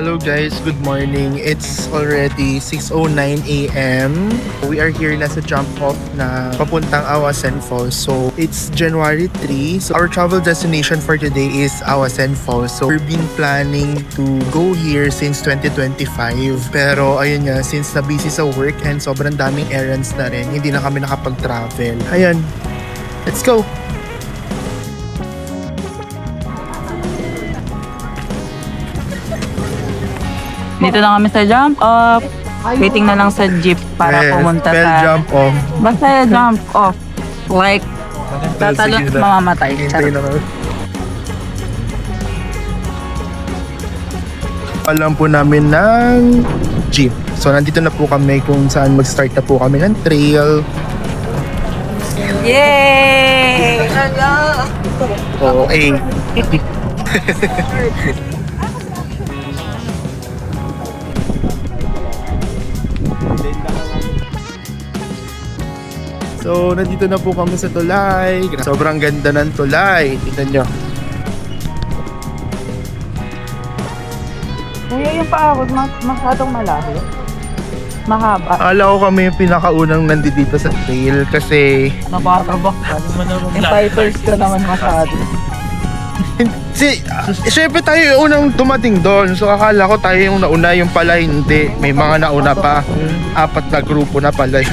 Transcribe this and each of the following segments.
Hello guys, good morning. It's already 6:09 a.m. We are here na sa jump off na papuntang Awasen Falls. So it's January 3. So our travel destination for today is Awasen Falls. So we've been planning to go here since 2025. Pero ayun nga, since na busy sa work and sobrang daming errands na rin, hindi na kami nakapag-travel. Ayun, let's go! Dito na kami sa jump off. Waiting na lang sa jeep para pumunta spell sa... jump off. Basta jump off. Like, tatalon at mamamatay. Hintay na kami. Alam po namin ng jeep. So nandito na po kami kung saan mag-start na po kami ng trail. Yay! Oo, eh. So, nandito na po kami sa tulay. Sobrang ganda ng tulay. Tignan nyo. Kuya, yung paawag masyadong malaki. Mahaba. Akala ko kami yung pinakaunang nandito sa trail kasi Nabatabak. Fighters ka naman masyado. syempre tayo yung unang dumating doon. So akala ko tayo yung nauna, yung pala hindi. May mga nauna pa. 4 na grupo na pala.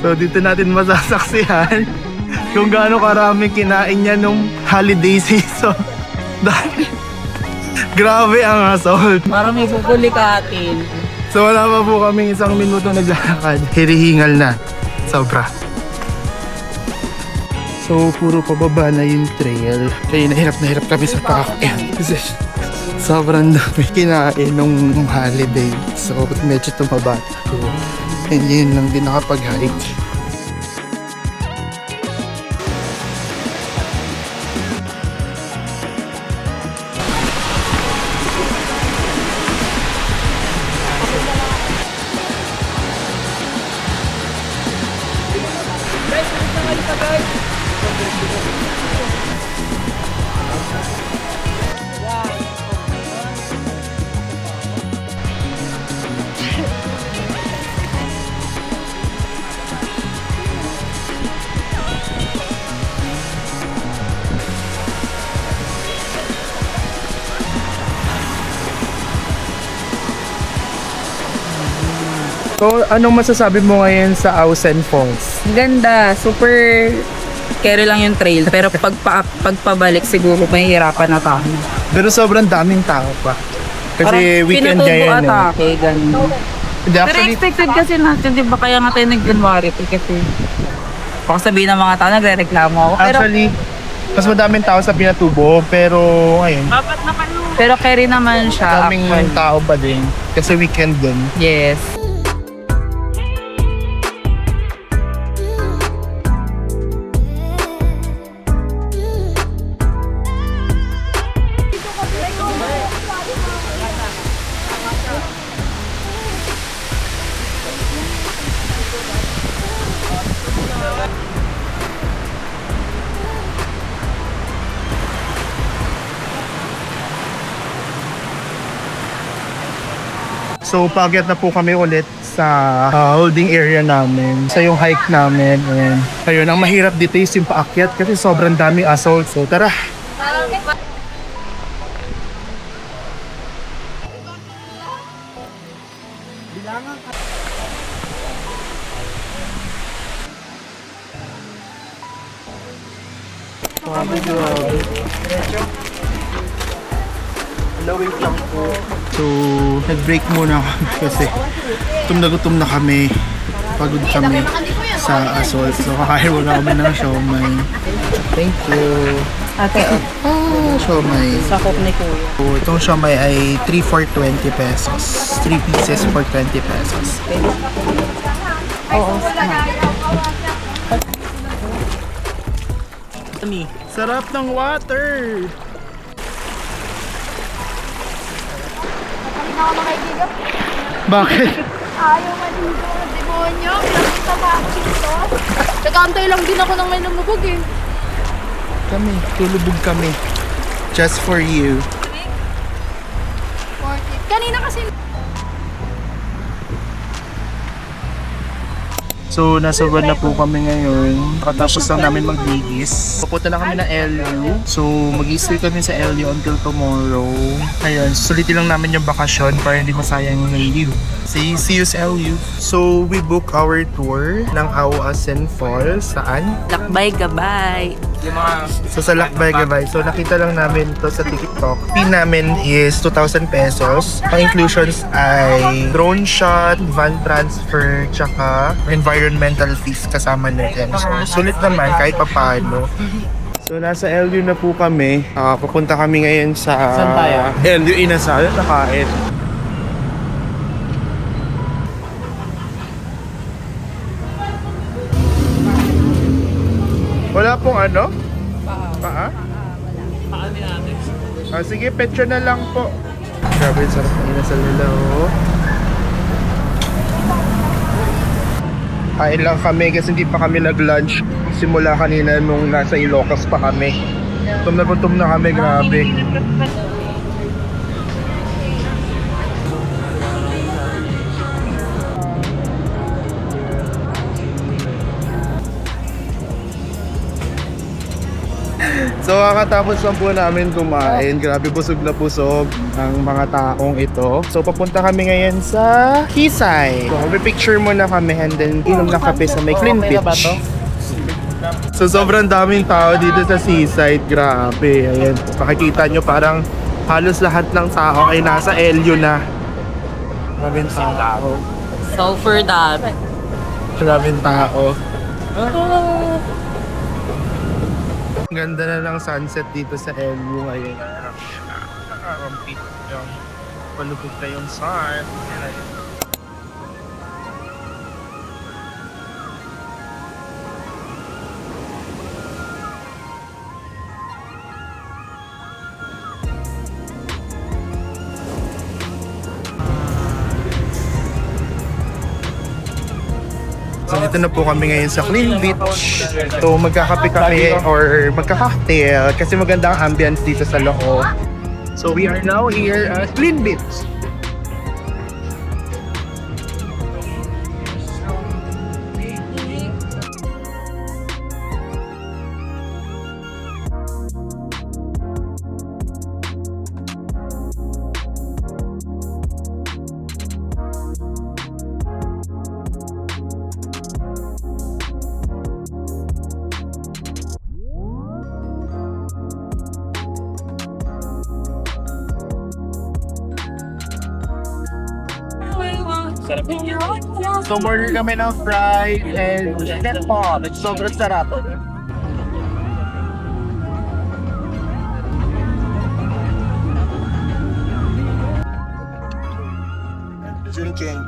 So dito natin masasaksihan kung gaano karami kinain niya nung holiday season. Dahil grabe ang assault. Para may pupuli ka atin. So wala pa po kaming 1 minuto naglalakad. Hirihingal na. Sobra. So puro pababa na yung trail. Kaya na hirap kami sa paakyat. Kasi sobrang dami kinain nung holiday. So medyo tumaba ko. And yun lang din nakapag-hike. So, anong masasabi mo ngayon sa Awasen Falls? Ganda. Super carry lang yung trail. Pero pagpabalik siguro mahihirapan na tayo. Pero sobrang daming tao pa. Kasi Parang weekend niya yan. pinatubo atake, ganun. Hindi, Pero actually, expected kasi natin, di ba? Kaya nga tayo nag-January kasi baka sabihin ng mga tao, nagre-reklamo ako. Pero, mas madaming tao sa Pinatubo. Pero, ayun, pero carry naman siya. daming actually. tao pa din. Kasi weekend din. Yes. So, paakyat na po kami ulit sa holding area namin. Sa yung hike namin. And, ayun, ang mahirap dito is yung paakyat kasi sobrang daming assault. So, tara! Wait lang po. So, nag-break muna kami kasi gutom na kami. Pagod kami sa assault. So, kakain muna kami ng siomay. Thank you. Ate, Siomay. sakop ni Kuya. So, itong siomay ay 3 for 20 pesos. 3 pieces for 20 pesos. Oo. Sarap ng water! Bakit? Ayaw maligo ng demonyo. Pinakita ba ako dito? Nag-aantay lang din ako ng may lumubog eh. Kami, tulubog kami. Just for you. Worth it. Kanina kasi... So, nasa van na po kami ngayon. Katapos lang namin magbihis. Papunta na kami ng LU. So, mag-stay kami sa LU until tomorrow. Ayun, sulitin lang namin yung bakasyon para hindi masayang yung LU. See you sa LU. So, we book our tour ng Awasen Falls. Saan? Lakbay gabay. So, sa Lakbay Gabay. So, nakita lang namin to sa TikTok. Fee namin is 2,000 pesos. Ang inclusions ay drone shot, van transfer, tsaka environmental fees kasama na dyan. So, sulit naman kahit papaano. So, nasa LU na po kami. Papunta kami ngayon sa... Saan tayo? LU Inasal, nakain. Wala pong ano? Paa? Sige, petro na lang po. Grabe, sarap ng inasal nila, oh. Kain lang kami kasi hindi pa kami nag-lunch. Simula kanina nung nasa Ilocos pa kami. Gutom na kami, grabe. So kakatapos lang po namin kumain. Grabe, busog na busog ang mga taong ito. So papunta kami ngayon sa Kisay. So picture muna kami and then inom na kape sa may Clean Beach. So sobrang daming tao dito sa seaside. Grabe. Ayan. Makikita nyo parang halos lahat ng tao ay nasa LU na. Maraming tao. So for that. Maraming tao. Ganda na ng sunset dito sa LU ngayon. Nakakampit yung palubog na yung sun. So dito na po kami ngayon sa Clean Beach. So magkakape kami or magka-cocktail kasi maganda ang ambience dito sa loob. So we are now here at Clean Beach. So order kami ng fries and chicken pop. Sobrang sarap. Drinking.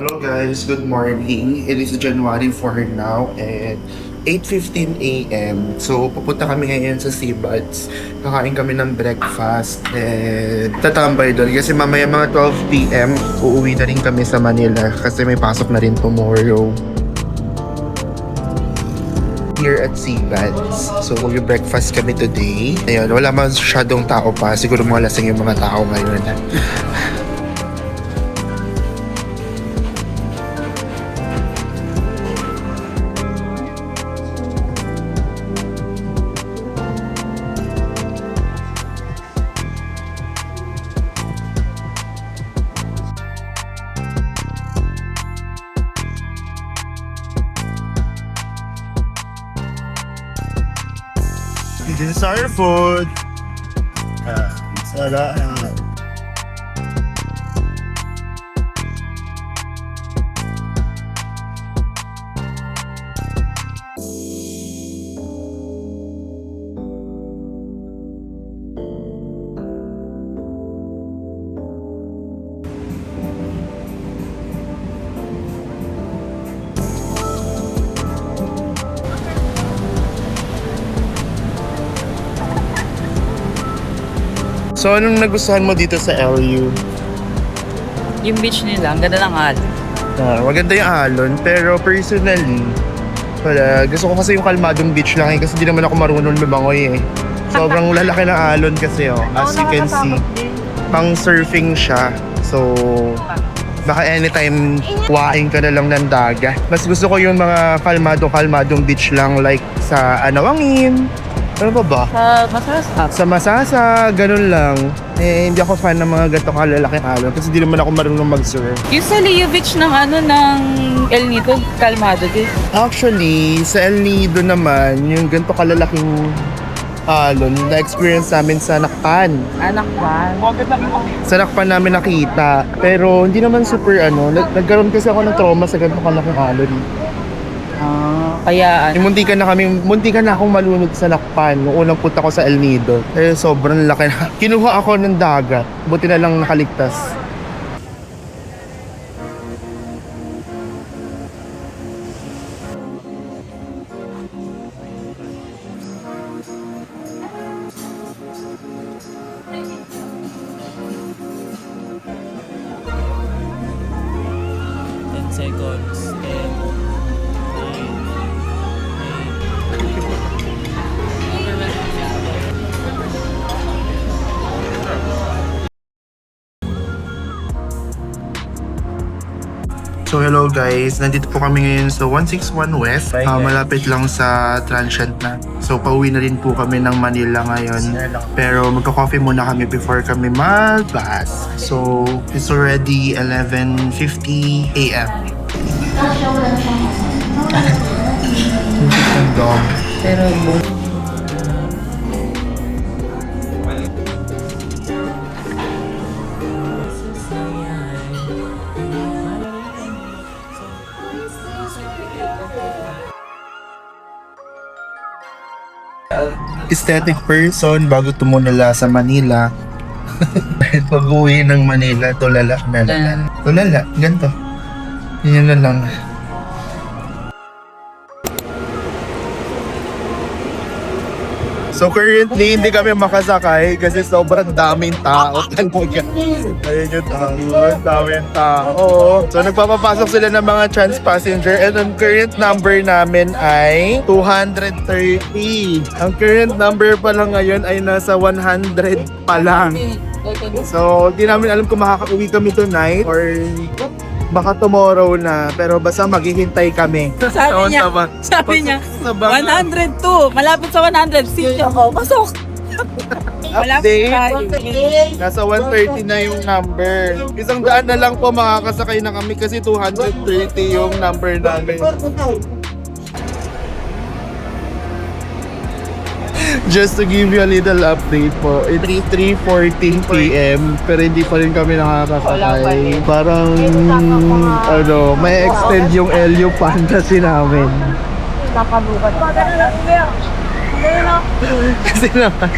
Hello guys, good morning. It is January 4 now and 8:15 a.m. So pupunta kami ngayon sa Seabuds. Kakain kami ng breakfast and tatambay doon kasi mamaya mga 12 p.m. uuwi na rin kami sa Manila kasi may pasok na rin tomorrow. Here at Seabuds. So mag-breakfast kami today. Ayun, wala masyadong tao pa. Siguro mga lasing yung mga tao ngayon. This is our food. Sarap. So, anong nagustuhan mo dito sa LU? Yung beach nila, ang ganda ng alon. Maganda yung alon, pero personally, wala, gusto ko kasi yung kalmadong beach lang kasi di naman ako marunong lumangoy eh. Sobrang lalaki ng alon kasi as you can see. Pang surfing siya. So, baka anytime waing ka na lang ng dagat. Mas gusto ko yung mga kalmadong beach lang like sa Anawangin. Ano ba? Sa Masasa, ganun lang. Eh, hindi ako fan ng mga gatong kalalaking alon kasi di naman ako marunong mag-surf. Yung sa Leo Beach ng ng El Nido, kalmado din. Actually, sa El Nido naman, yung ganito kalalaking alon, na-experience namin sa Nakpan. Anak ba? Sa Nakpan namin nakita. Pero hindi naman super nagkaroon kasi ako ng trauma sa ganito kalaking alon. Kaya Muntikan na akong malunod sa Nakpan nung unang punta ko sa El Nido. Eh, sobrang laki na. Kinuha ako ng dagat. Buti na lang nakaligtas. Seconds, 10, 9, 8. So hello guys, nandito po kami ngayon sa 161 West. Malapit lang sa Transient na. So pauwi na rin po kami ng Manila ngayon. Pero magka-coffee muna kami before kami magbas. So it's already 11:50 AM. Ang dog. pero Aesthetic person bago tumunala sa Manila. Pag-uwi ng Manila, tulala. Tulala, ganito. Yun na lang. So currently, hindi kami makasakay kasi sobrang daming tao talaga. Ayun yung tao, daming tao. So nagpapapasok sila ng mga trans passenger and ang current number namin ay 230. Ang current number pa lang ngayon ay nasa 100 pa lang. So di namin alam kung makakauwi kami tonight or baka tomorrow na, pero basta maghihintay kami. sabi niya 102, malapit sa 100, sino ako, pasok. Malapit tayo. Nasa 130 na yung number. 100 na lang po makakasakay na kami kasi 230 yung number namin. Just to give you a little update po, it's 3:14 PM pero hindi pa rin kami nakakasakay. Parang may extend yung LU fantasy namin. Kasi naman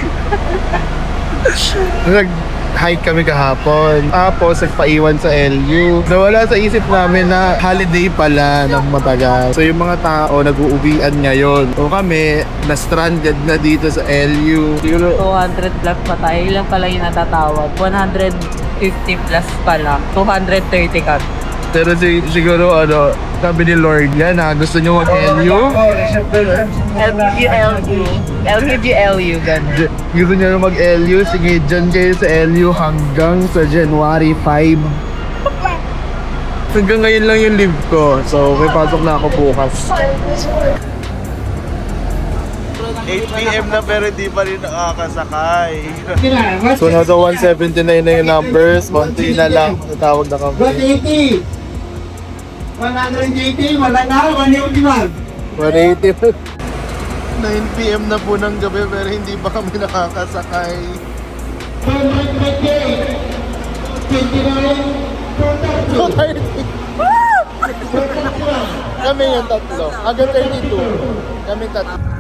nag-hike kami kahapon. Tapos nagpaiwan sa LU. Nawala sa isip namin na holiday pala ng matagal. So yung mga tao nag-uuwian ngayon. O kami, na-stranded na dito sa LU. 200 plus pa tayo, ilan pala yung natatawag? 150 plus pa lang, 230 ka. Pero siguro sabi ni Lord yan gusto nyo mag-LU? LU, ganda. Gusto nyo mag-LU? Sige, dyan kayo sa LU hanggang sa January 5. Hanggang ngayon lang yung leave ko. So, may pasok na ako bukas. 8 PM na pero di pa rin nakakasakay. So, nasa 179 na yung numbers. Konti na lang. Natawag na kami. 180, wala na, 180. 180. 9 PM na po ng gabi pero hindi pa kami nakakasakay. 230. Kami yung tatlo. Hanggang 32. Kami tatlo.